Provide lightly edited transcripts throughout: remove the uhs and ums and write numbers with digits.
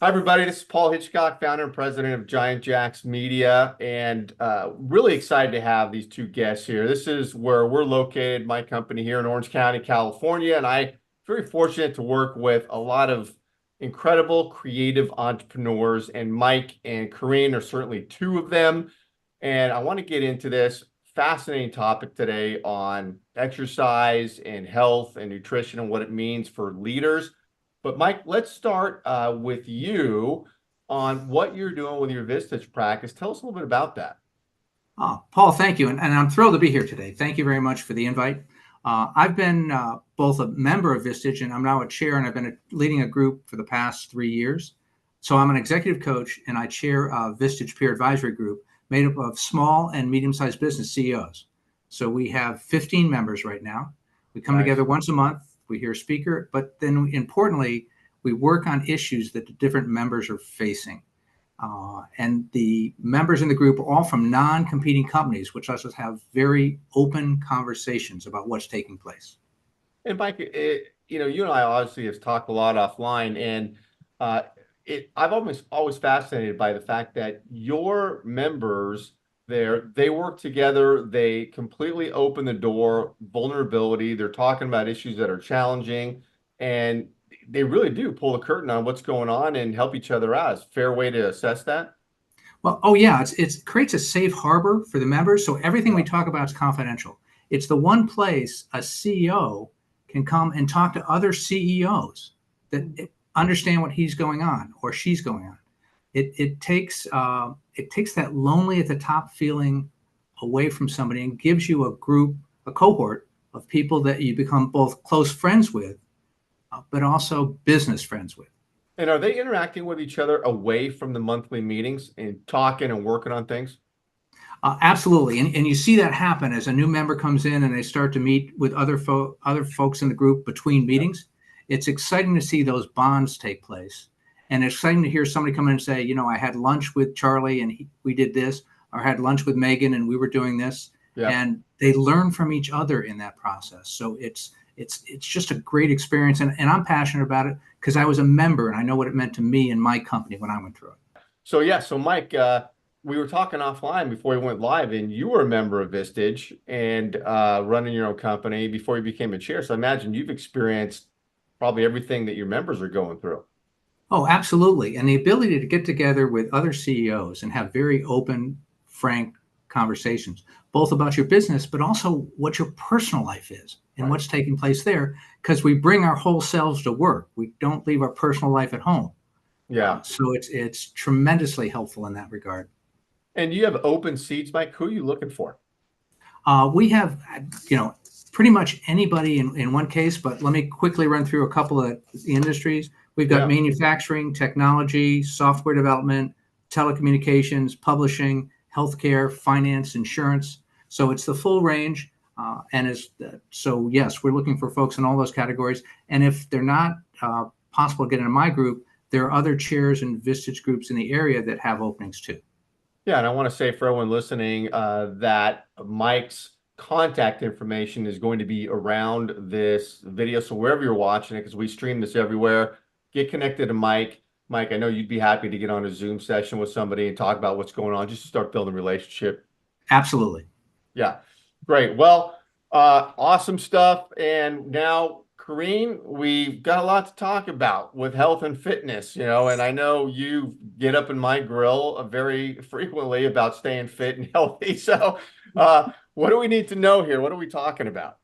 Hi, everybody. This is Paul Hitchcock, founder and president of Giant Jacks Media, and really excited to have these two guests here. This is where we're located, my company here in Orange County, California, and I'm very fortunate to work with a lot of incredible creative entrepreneurs, and Mike and Karene are certainly two of them. And I want to get into this fascinating topic today on exercise and health and nutrition and what it means for leaders. But Mike, let's start with you on what you're doing with your Vistage practice. Tell us a little bit about that. Paul, thank you. And I'm thrilled to be here today. Thank you very much for the invite. I've been both a member of Vistage and I'm now a chair, and I've been leading a group for the past 3 years. So I'm an executive coach and I chair a Vistage peer advisory group made up of small and medium-sized business CEOs. So we have 15 members right now. We come together once a month. We hear a speaker, but then importantly, we work on issues that the different members are facing. And the members in the group are all from non-competing companies, which lets us have very open conversations about what's taking place. And Mike, you and I obviously have talked a lot offline, and I've always fascinated by the fact that your members they work together, they completely open the door, vulnerability, they're talking about issues that are challenging, and they really do pull the curtain on what's going on and help each other out. Is a fair way to assess that? Well, oh yeah, it creates a safe harbor for the members, so everything we talk about is confidential. It's the one place a CEO can come and talk to other CEOs that understand what he's going on or she's going on. It takes that lonely at the top feeling away from somebody and gives you a cohort of people that you become both close friends with, but also business friends with. And are they interacting with each other away from the monthly meetings and talking and working on things? Absolutely. And you see that happen as a new member comes in and they start to meet with other folks in the group between meetings. It's exciting to see those bonds take place. And it's exciting to hear somebody come in and say, I had lunch with Charlie and we did this, or I had lunch with Megan and we were doing this. Yeah. And they learn from each other in that process. So it's just a great experience. And I'm passionate about it because I was a member and I know what it meant to me and my company when I went through it. So Mike, we were talking offline before we went live, and you were a member of Vistage and running your own company before you became a chair. So I imagine you've experienced probably everything that your members are going through. Oh, absolutely. And the ability to get together with other CEOs and have very open, frank conversations, both about your business, but also what your personal life is and what's taking place there, because we bring our whole selves to work. We don't leave our personal life at home. Yeah. So it's tremendously helpful in that regard. And you have open seats, Mike. Who are you looking for? We have, pretty much anybody in one case, but let me quickly run through a couple of the industries. We've got manufacturing, technology, software development, telecommunications, publishing, healthcare, finance, insurance. So it's the full range. So yes, we're looking for folks in all those categories. And if they're not possible to get into my group, there are other chairs and Vistage groups in the area that have openings too. Yeah, and I want to say for everyone listening that Mike's contact information is going to be around this video. So wherever you're watching it, because we stream this everywhere, get connected to Mike. Mike, I know you'd be happy to get on a Zoom session with somebody and talk about what's going on, just to start building a relationship. Absolutely. Yeah, great. Well, awesome stuff. And now, Karene, we've got a lot to talk about with health and fitness, and I know you get up in my grill very frequently about staying fit and healthy. So what do we need to know here? What are we talking about?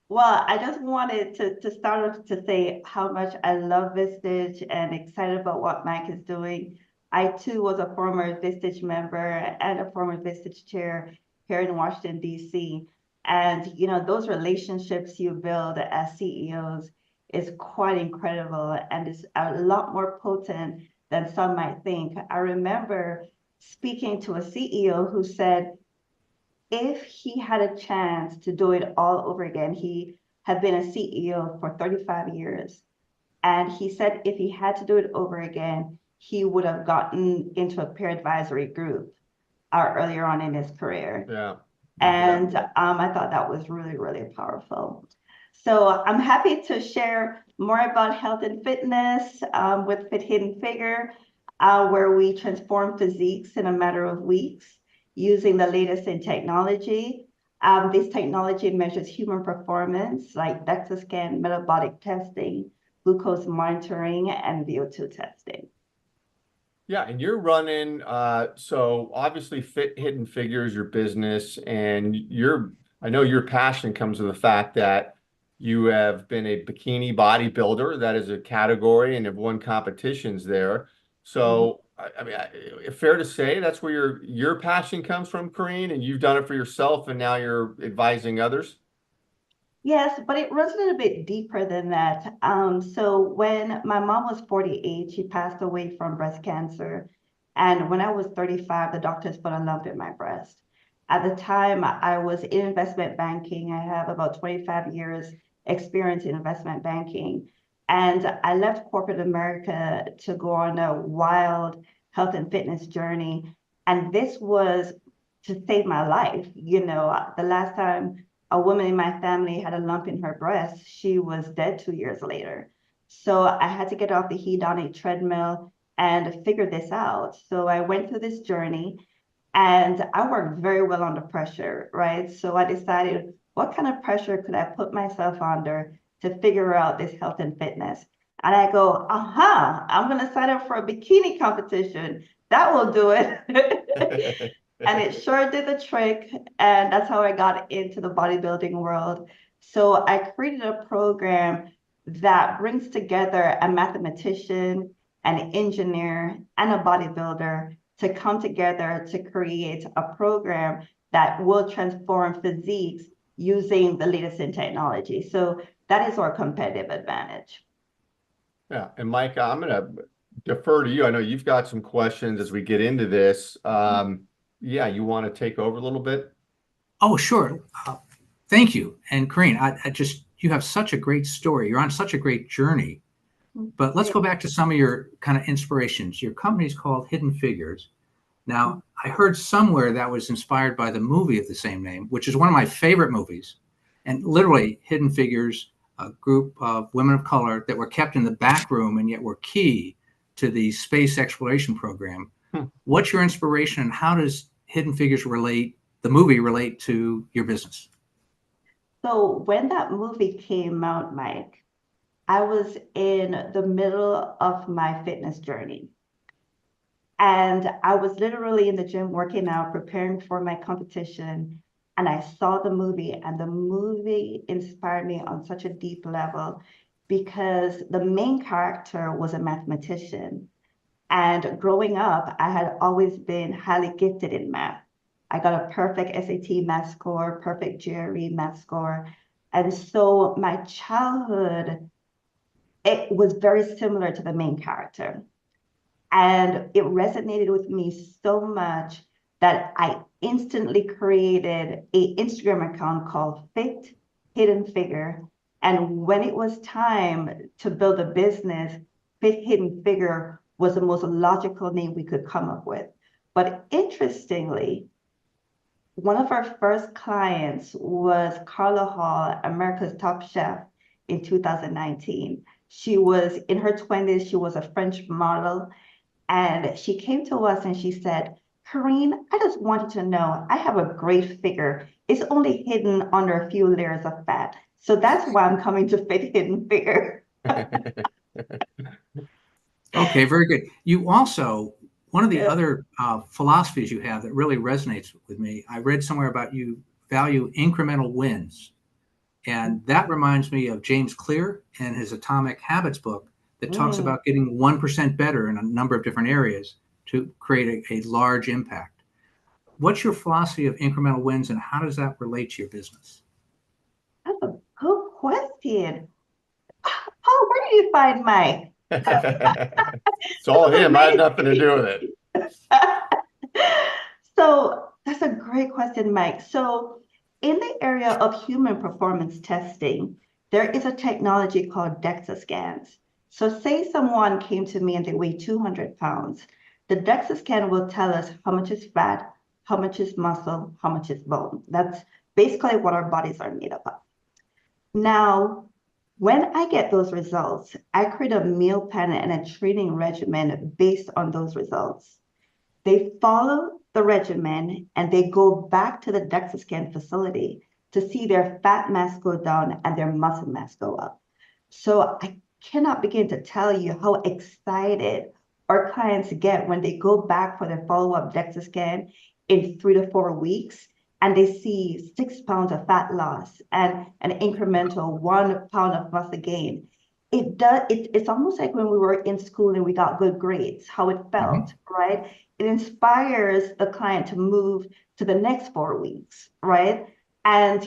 Well, I just wanted to start off to say how much I love Vistage and excited about what Mike is doing. I too was a former Vistage member and a former Vistage chair here in Washington, D.C. And, those relationships you build as CEOs is quite incredible and is a lot more potent than some might think. I remember speaking to a CEO who said, if he had a chance to do it all over again, he had been a CEO for 35 years. And he said if he had to do it over again, he would have gotten into a peer advisory group earlier on in his career. Yeah. And I thought that was really, really powerful. So I'm happy to share more about health and fitness with Fit Hidden Figure, where we transform physiques in a matter of weeks using the latest in technology. This technology measures human performance like DEXA scan, metabolic testing, glucose monitoring, and VO2 testing. Yeah, and you're running, so obviously Fit Hidden Figure is your business, and I know your passion comes from the fact that you have been a bikini bodybuilder. That is a category and have won competitions there. So, fair to say that's where your passion comes from, Karene, and you've done it for yourself, and now you're advising others? Yes, but it runs a little bit deeper than that. So when my mom was 48, she passed away from breast cancer. And when I was 35, the doctors put a lump in my breast. At the time, I was in investment banking. I have about 25 years experience in investment banking. And I left corporate America to go on a wild health and fitness journey. And this was to save my life. The last time a woman in my family had a lump in her breast, she was dead 2 years later. So I had to get off the hedonic treadmill and figure this out. So I went through this journey and I worked very well under pressure, right? So I decided, what kind of pressure could I put myself under to figure out this health and fitness? And I go, I'm going to sign up for a bikini competition. That will do it. And it sure did the trick. And that's how I got into the bodybuilding world. So I created a program that brings together a mathematician, an engineer, and a bodybuilder to come together to create a program that will transform physiques using the latest in technology. So that is our competitive advantage. Yeah, and Mike, I'm going to defer to you. I know you've got some questions as we get into this. Yeah, you want to take over a little bit? Oh, sure. Thank you. And Karene, you have such a great story. You're on such a great journey. But let's go back to some of your kind of inspirations. Your company is called Hidden Figures. Now, I heard somewhere that was inspired by the movie of the same name, which is one of my favorite movies. And literally, Hidden Figures, a group of women of color that were kept in the back room and yet were key to the space exploration program. What's your inspiration and how does Hidden Figures the movie relate to your business? So when that movie came out, Mike, I was in the middle of my fitness journey. And I was literally in the gym working out, preparing for my competition. And I saw the movie, and the movie inspired me on such a deep level because the main character was a mathematician. And growing up, I had always been highly gifted in math. I got a perfect SAT math score, perfect GRE math score. And so my childhood, it was very similar to the main character. And it resonated with me so much that I instantly created an Instagram account called Fit Hidden Figure. And when it was time to build a business, Fit Hidden Figure was the most logical name we could come up with. But interestingly, one of our first clients was Carla Hall, America's Top Chef in 2019. She was in her 20s. She was a French model. And she came to us and she said, Karene, I just wanted to know, I have a great figure. It's only hidden under a few layers of fat. So that's why I'm coming to Fit Hidden Figure. Okay, very good. You also, one of the other philosophies you have that really resonates with me, I read somewhere about you value incremental wins. And that reminds me of James Clear and his Atomic Habits book that talks about getting 1% better in a number of different areas to create a large impact. What's your philosophy of incremental wins and how does that relate to your business? That's a good question. Paul, where did you find Mike? It's all him. I had nothing to do with it. So that's a great question, Mike. So in the area of human performance testing, there is a technology called DEXA scans. So say someone came to me and they weigh 200 pounds. The DEXA scan will tell us how much is fat, how much is muscle, how much is bone. That's basically what our bodies are made up of. Now, when I get those results, I create a meal plan and a training regimen based on those results. They follow the regimen and they go back to the DEXA scan facility to see their fat mass go down and their muscle mass go up. So I cannot begin to tell you how excited our clients get when they go back for their follow-up DEXA scan in 3 to 4 weeks and they see 6 pounds of fat loss and an incremental 1 pound of muscle gain. It's almost like when we were in school and we got good grades, how it felt, right? It inspires the client to move to the next 4 weeks, right? And,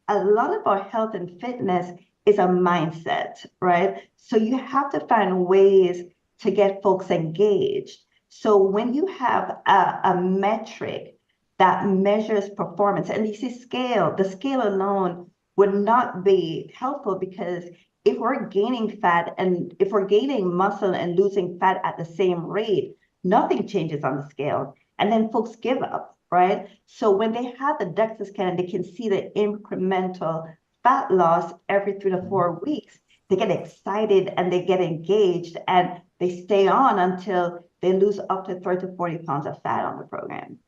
a lot of our health and fitness is a mindset, right? So you have to find ways to get folks engaged. So when you have a metric that measures performance, and you see the scale alone would not be helpful, because if we're gaining fat and if we're gaining muscle and losing fat at the same rate, nothing changes on the scale. And then folks give up, right? So when they have the DEXA scan, they can see the incremental fat loss every 3 to 4 weeks. They get excited and they get engaged and they stay on until they lose up to 30 to 40 pounds of fat on the program.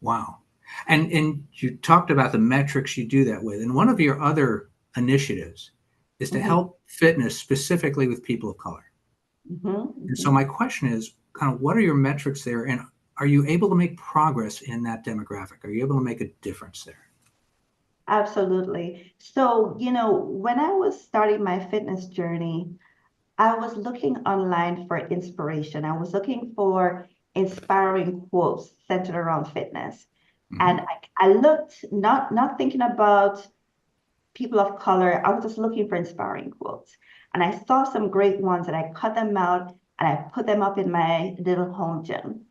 Wow. And you talked about the metrics you do that with. And one of your other initiatives is to help fitness specifically with people of color. And so my question is kind of, what are your metrics there? And are you able to make progress in that demographic? Are you able to make a difference there? Absolutely. So, when I was starting my fitness journey, I was looking online for inspiration. I was looking for inspiring quotes centered around fitness. And I looked, not thinking about people of color, I was just looking for inspiring quotes. And I saw some great ones and I cut them out and I put them up in my little home gym.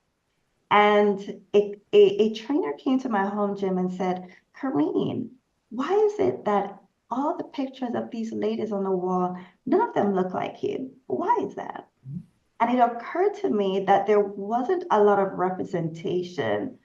And a trainer came to my home gym and said, Karene, why is it that all the pictures of these ladies on the wall, none of them look like you? Why is that? And it occurred to me that there wasn't a lot of representation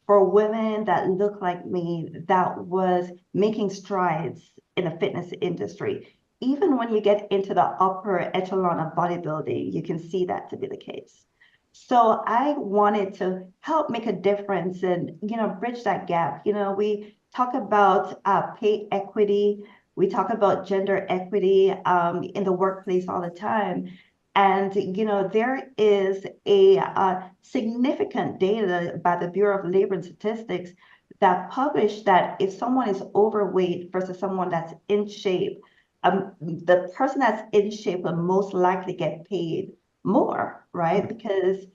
for women that look like me that was making strides in the fitness industry. Even when you get into the upper echelon of bodybuilding, you can see that to be the case. So I wanted to help make a difference and, bridge that gap. We talk about pay equity. We talk about gender equity in the workplace all the time. And, there is a significant data by the Bureau of Labor and Statistics that published that if someone is overweight versus someone that's in shape, the person that's in shape will most likely get paid more, right? Because,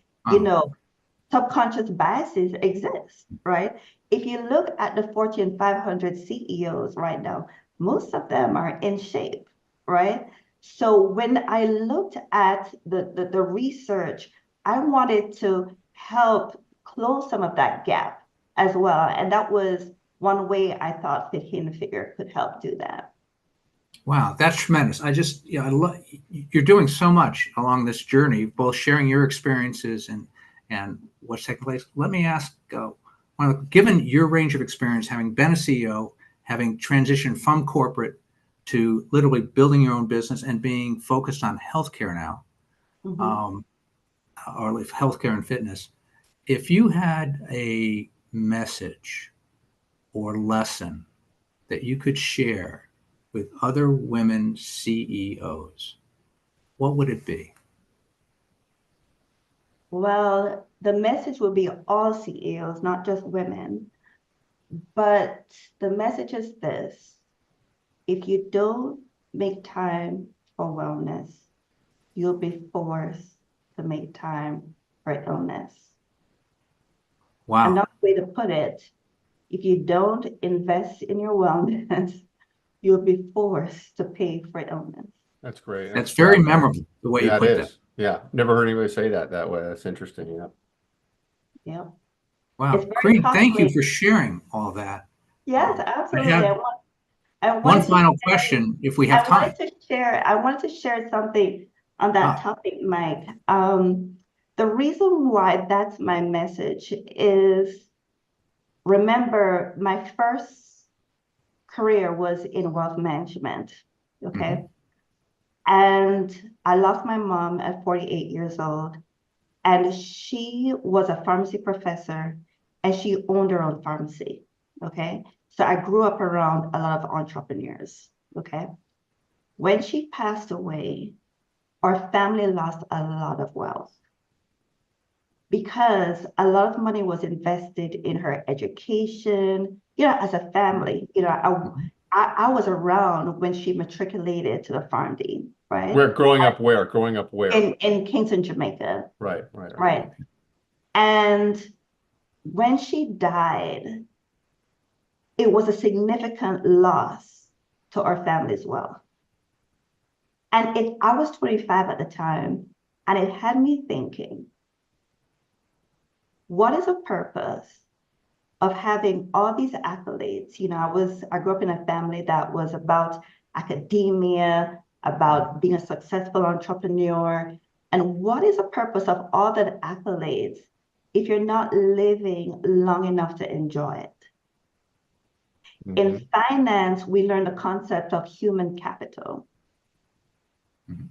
subconscious biases exist, right? If you look at the Fortune 500 CEOs right now, most of them are in shape, right? So when I looked at the research, I wanted to help close some of that gap as well. And that was one way I thought Fit Hidden Figure could help do that. Wow, that's tremendous. You're doing so much along this journey, both sharing your experiences and what's taking place. Let me ask, given your range of experience, having been a CEO, having transitioned from corporate to literally building your own business and being focused on healthcare now, or healthcare and fitness, if you had a message or lesson that you could share with other women CEOs, what would it be? Well, the message would be all CEOs, not just women. But the message is this: if you don't make time for wellness, you'll be forced to make time for illness. Wow. Another way to put it, if you don't invest in your wellness, you'll be forced to pay for illness. That's great. That's very memorable, the way you put that. Yeah, never heard anybody say that way. That's interesting. Yeah. Yeah. Wow. Karene, thank you for sharing all that. Yes, absolutely. One final question, if we have time. I wanted to share something on that topic, Mike. The reason why that's my message is, remember, my first career was in wealth management. Okay. And I lost my mom at 48 years old. And she was a pharmacy professor and she owned her own pharmacy. Okay. So I grew up around a lot of entrepreneurs. Okay. When she passed away, our family lost a lot of wealth because a lot of money was invested in her education. You know, as a family, you know, I was around when she matriculated to the PharmD, right? Where growing up where? Growing up where? In Kingston, Jamaica. Right. Right. And when she died, it was a significant loss to our family's wealth. And I was 25 at the time, and it had me thinking, what is the purpose of having all these accolades? You know, I grew up in a family that was about academia, about being a successful entrepreneur. And what is the purpose of all that accolades if you're not living long enough to enjoy it? In finance, we learn the concept of human capital.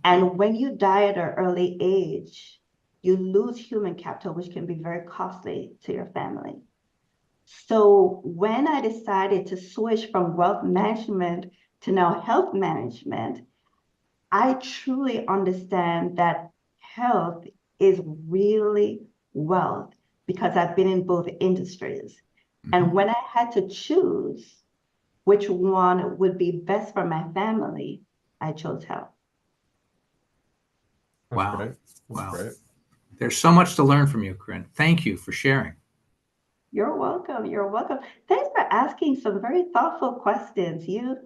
And when you die at an early age, you lose human capital, which can be very costly to your family. So when I decided to switch from wealth management to now health management, I truly understand that health is really wealth because I've been in both industries. And when I had to choose which one would be best for my family, I chose health. Wow. Great. Wow. Great. There's so much to learn from you, Karene. Thank you for sharing. You're welcome. You're welcome. Thanks for asking some very thoughtful questions. You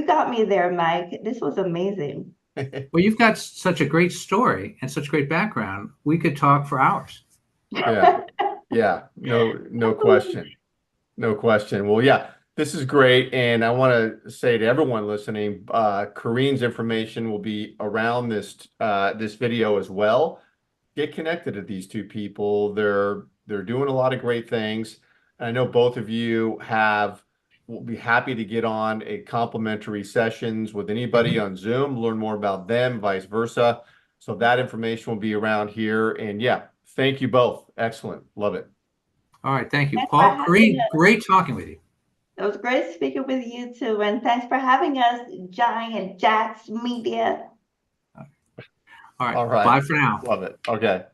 got me there, Mike. This was amazing. Well, you've got such a great story and such great background. We could talk for hours. Yeah. No question. No question. Well, yeah, this is great. And I want to say to everyone listening, Karene's information will be around this video as well. Get connected to these two people. They're doing a lot of great things. And I know both of you will be happy to get on a complimentary sessions with anybody on Zoom, learn more about them, vice versa. So that information will be around here. And yeah, thank you both. Excellent. Love it. All right. Thank you, Thanks Paul. for having Karene, us. great talking with you. It was great speaking with you too. And thanks for having us, Giant Jax Media. All right. All right. Bye for now. Love it. Okay.